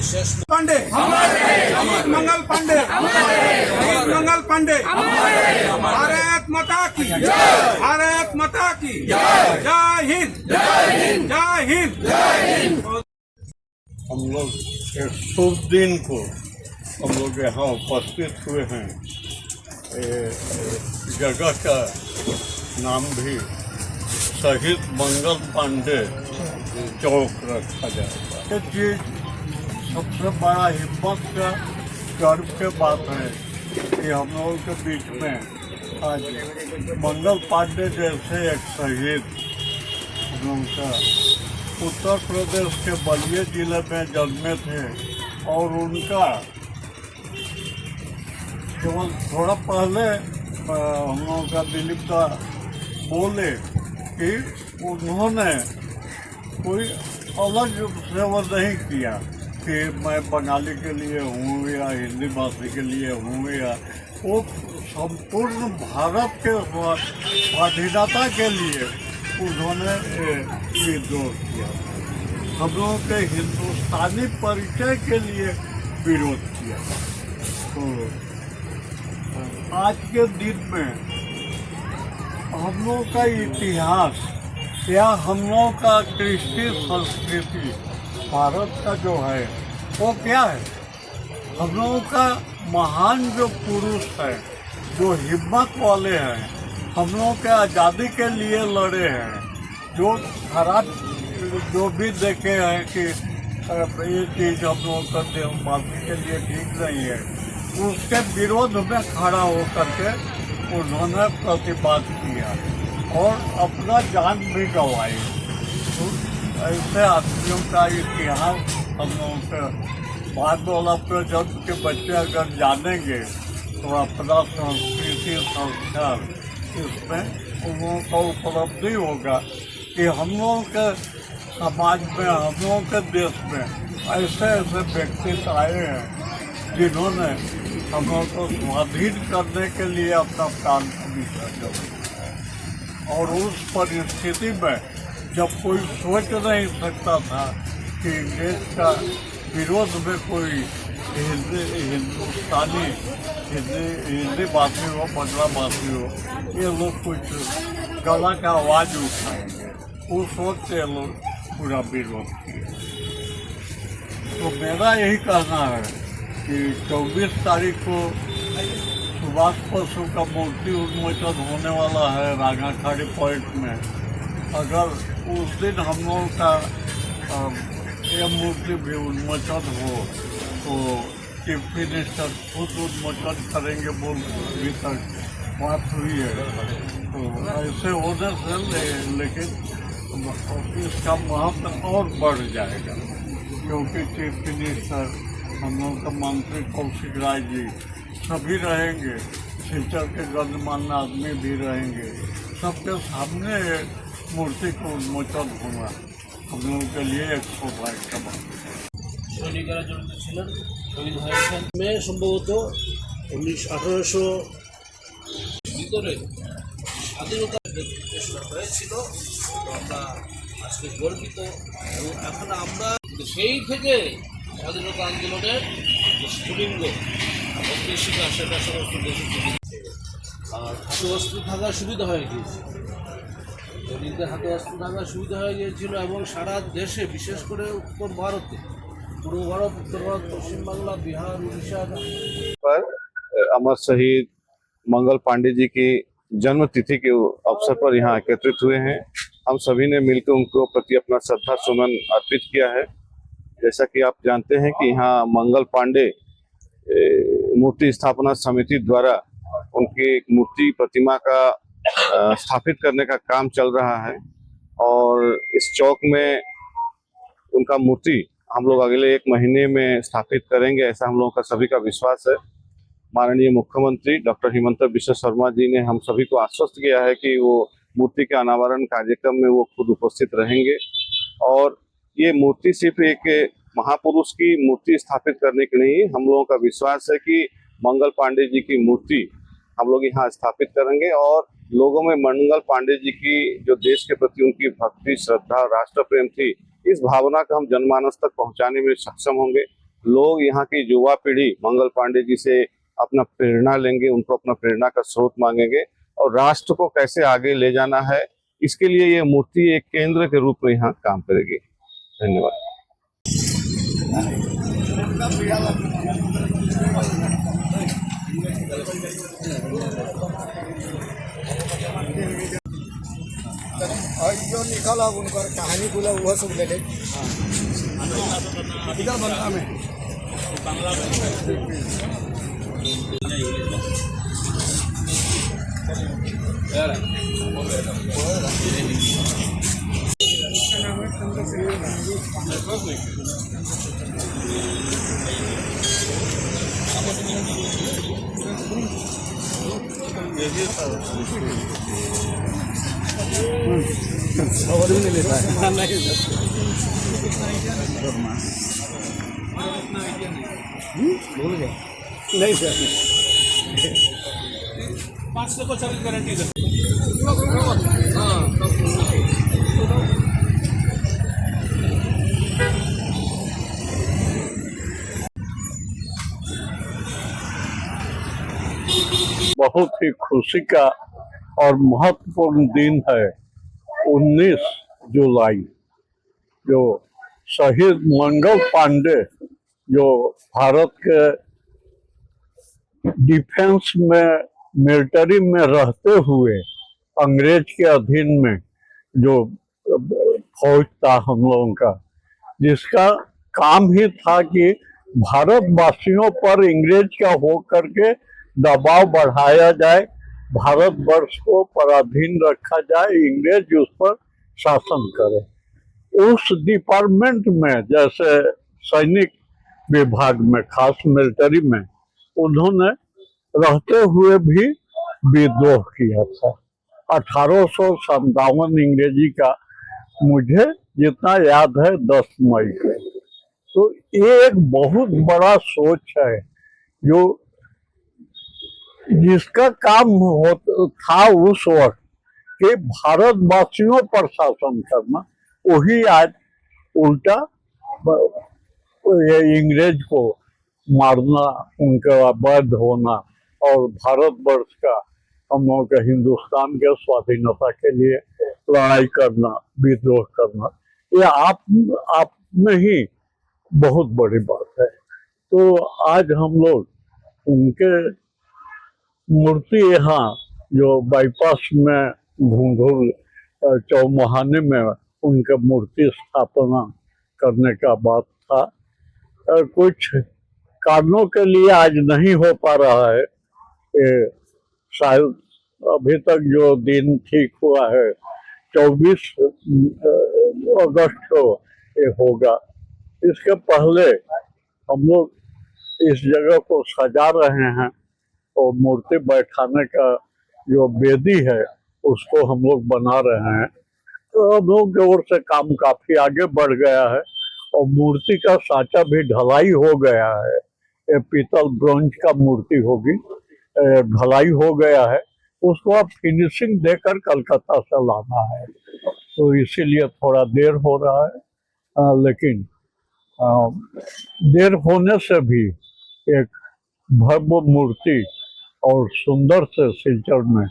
विशेष पांडे अमित मंगल पांडे अमित मंगल पांडे भारत माता की भारत माता की जय हिंद जय हिंद। हम लोग एक शुभ दिन को हम लोग यहाँ उपस्थित हुए हैं। जगह का नाम भी शहीद मंगल पांडे चौक रखा जाएगा। ये सबसे बड़ा हिम्मत का गर्व के बात है कि हम लोगों के बीच में आज मंगल पांडे जैसे एक शहीद हम लोगों का उत्तर प्रदेश के बलिया जिले में जन्मे थे और उनका केवल थोड़ा पहले हम लोगों का दिलीप दा बोले कि उन्होंने कोई अलग सेवा नहीं किया कि मैं बंगाली के लिए हूँ या हिंदी भाषी के लिए हूँ, या वो संपूर्ण भारत के स्वाधीनता के लिए उन्होंने विद्रोह किया। हम लोगों के हिंदुस्तानी परिचय के लिए विरोध किया। तो आज के दिन में हम लोगों का इतिहास या हम लोगों का कृषि संस्कृति भारत का जो है वो क्या है? हम लोगों का महान जो पुरुष है, जो हिम्मत वाले हैं, हम लोगों के आज़ादी के लिए लड़े हैं, जो खराब जो भी देखे हैं कि ये चीज़ हम लोगों का देशवासी के लिए ठीक नहीं है, उसके विरोध में खड़ा होकर के उन्होंने प्रतिवाद किया और अपना जान भी गंवाई। तो ऐसे आदमियों का इतिहास हम लोगों के बाद वाला प्रजन्म के बच्चे अगर जानेंगे तो अपना संस्कृति संस्कार इसमें उन लोगों का उपलब्धि होगा कि हम लोगों के समाज में, हम लोगों के देश में ऐसे ऐसे व्यक्ति आए हैं जिन्होंने हम लोगों को स्वाधीन करने के लिए अपना प्राण दिया। और उस परिस्थिति में जब कोई सोच नहीं सकता था कि देश का विरोध में कोई हिंदुस्तानी हिंदी भाषी हो, बंगला भाषी हो, ये लोग कुछ गला का आवाज़ उठाएंगे, उस वक्त ये लोग पूरा विरोध किया। तो मेरा यही कहना है कि 24 तारीख को सुभाष बसु का मूर्ति उन्मोचन होने वाला है रांगाखाड़ी पॉइंट में। अगर उस दिन हम लोगों का ये मूर्ति भी उन्मोचन हो तो चीफ मिनिस्टर खुद उन्मोचन करेंगे बोल अभी तक बात हुई है। तो ऐसे होने से लेकिन इसका महत्व और बढ़ जाएगा, क्योंकि चीफ मिनिस्टर, हम लोगों का मंत्री कौशिक राय जी सभी रहेंगे, सिलचर के गणमान्य आदमी भी रहेंगे, सबके सामने मूर्ति को उन्मोचन होगा। हम लोगों के लिए एक सौभाग्य का बात है। সৈনিকেরা জড়িত ছিলেন, শহীদ হয়েছেন। মেয়ে সম্ভবত 1800 ভিতরে স্বাধীনতা হয়েছিল। আমরা আজকে গর্বিত এবং এখন আমরা সেই থেকে স্বাধীনতা আন্দোলনের যে স্ফুলিঙ্গ শিক্ষা সেটা সমস্ত দেশে আর হাতে অস্ত্র থাকার সুবিধা হয়ে গিয়েছে। সৈনিকদের হাতে অস্ত্র থাকার সুবিধা হয়ে গিয়েছিল এবং সারা দেশে, বিশেষ করে উত্তর ভারতে, पूर्व भारत, उत्तर भारत, पश्चिम बांग्ला, बिहार, उड़ीसा पर अमर शहीद मंगल पांडे जी की जन्म तिथि के अवसर पर यहाँ एकत्रित हुए हैं। हम सभी ने मिलकर उनको प्रति अपना श्रद्धा सुमन अर्पित किया है। जैसा कि आप जानते हैं कि यहाँ मंगल पांडे मूर्ति स्थापना समिति द्वारा उनकी मूर्ति प्रतिमा का स्थापित करने का काम चल रहा है और इस चौक में उनका मूर्ति हम लोग अगले 1 महीने में स्थापित करेंगे, ऐसा हम लोगों का सभी का विश्वास है। माननीय मुख्यमंत्री डॉक्टर हिमंत बिश्व शर्मा जी ने हम सभी को आश्वस्त किया है कि वो मूर्ति के अनावरण कार्यक्रम में वो खुद उपस्थित रहेंगे और ये मूर्ति सिर्फ एक महापुरुष की मूर्ति स्थापित करने की नहीं, हम लोगों का विश्वास है कि मंगल पांडे जी की मूर्ति हम लोग यहाँ स्थापित करेंगे और लोगों में मंगल पांडे जी की जो देश के प्रति उनकी भक्ति, श्रद्धा, राष्ट्र प्रेम थी, इस भावना को हम जनमानस तक पहुंचाने में सक्षम होंगे। लोग यहाँ की युवा पीढ़ी मंगल पांडे जी से अपना प्रेरणा लेंगे, उनको अपना प्रेरणा का स्रोत मांगेंगे और राष्ट्र को कैसे आगे ले जाना है, इसके लिए ये मूर्ति एक केंद्र के रूप में यहाँ काम करेगी। धन्यवाद। और जो लिखल है उनकर कहानी बोला वह सब ले ले इधर बनता में और भी नहीं लेता है भूल गए नहीं सर 5% गारंटी दे। बहुत ही खुशी का और महत्वपूर्ण दिन है 19 जुलाई, जो शहीद मंगल पांडे जो भारत के डिफेंस में मिलिट्री में रहते हुए अंग्रेज के अधीन में जो फौज था हम लोगों का, जिसका काम ही था कि भारतवासियों पर इंग्रेज का हो करके दबाव बढ़ाया जाए, भारतवर्ष को पराधीन रखा जाए, इंग्रेज उस पर शासन करे। उस डिपार्टमेंट में जैसे सैनिक विभाग में, खास मिलिट्री में, उन्होंने रहते हुए भी विद्रोह किया था। 1857 अंग्रेजी का मुझे जितना याद है 10 मई को। तो ये एक बहुत बड़ा सोच है जो जिसका काम था उस वक्त कि भारतवासियों पर शासन करना, वही आज उल्टा ये इंग्रेज को मारना, उनका वध होना और भारतवर्ष का, हम लोगों के हिंदुस्तान के स्वाधीनता के लिए लड़ाई करना, विद्रोह करना, ये आप में ही बहुत बड़ी बात है। तो आज हम लोग उनके मूर्ति यहाँ जो बाईपास में घुंघरू चौमुहाने में उनका मूर्ति स्थापना करने का बात था, कुछ कारणों के लिए आज नहीं हो पा रहा है। शायद अभी तक जो दिन ठीक हुआ है 24 अगस्त को ये होगा। इसके पहले हम लोग इस जगह को सजा रहे हैं और मूर्ति बैठाने का जो वेदी है उसको हम लोग बना रहे हैं। तो हम लोग की ओर से काम काफी आगे बढ़ गया है और मूर्ति का साँचा भी ढलाई हो गया है। ये पीतल ब्रोंज का मूर्ति होगी, ढलाई हो गया है, उसको अब फिनिशिंग देकर कलकत्ता से लाना है, तो इसीलिए थोड़ा देर हो रहा है। लेकिन देर होने से भी एक भव्य मूर्ति और सुंदर से सिलचर में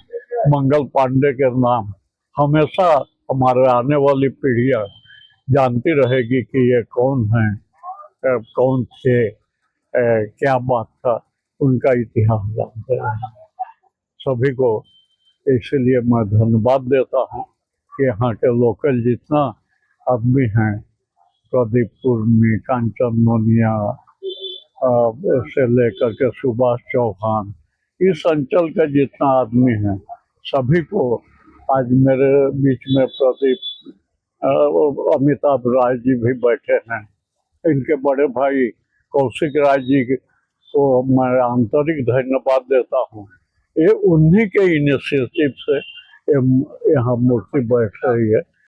मंगल पांडे के नाम हमेशा हमारे आने वाली पीढ़ियां जानती रहेगी कि ये कौन है, कौन थे, क्या बात था, उनका इतिहास जानते हैं सभी को। इसलिए मैं धन्यवाद देता हूँ कि यहाँ के लोकल जितना आदमी हैं, प्रदीपपुर में कांचन मोनिया से लेकर के सुभाष चौहान, इस अंचल का जितना आदमी है सभी को आज मेरे बीच में प्रदीप अमिताभ राय जी भी बैठे हैं, इनके बड़े भाई कौशिक राय जी को मैं आंतरिक धन्यवाद देता हूँ। ये उन्हीं के इनिशिएटिव से यहाँ मूर्ति बैठ रही है।